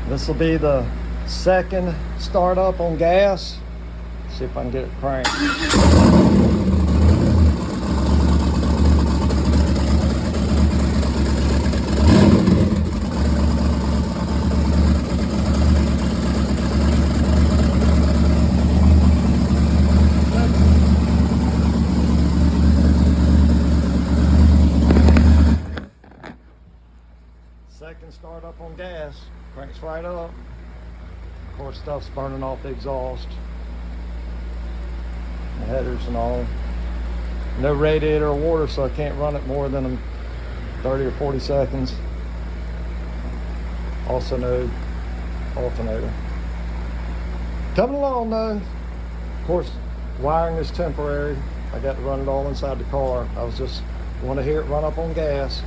This will be the second startup on gas. See if I can get it cranked. Second start up on gas, cranks right up. Of course, stuff's burning off the exhaust, the headers and all. No radiator or water, so I can't run it more than 30 or 40 seconds. Also no alternator. Coming along though. Of course, wiring is temporary. I got to run it all inside the car. I was just want to hear it run up on gas.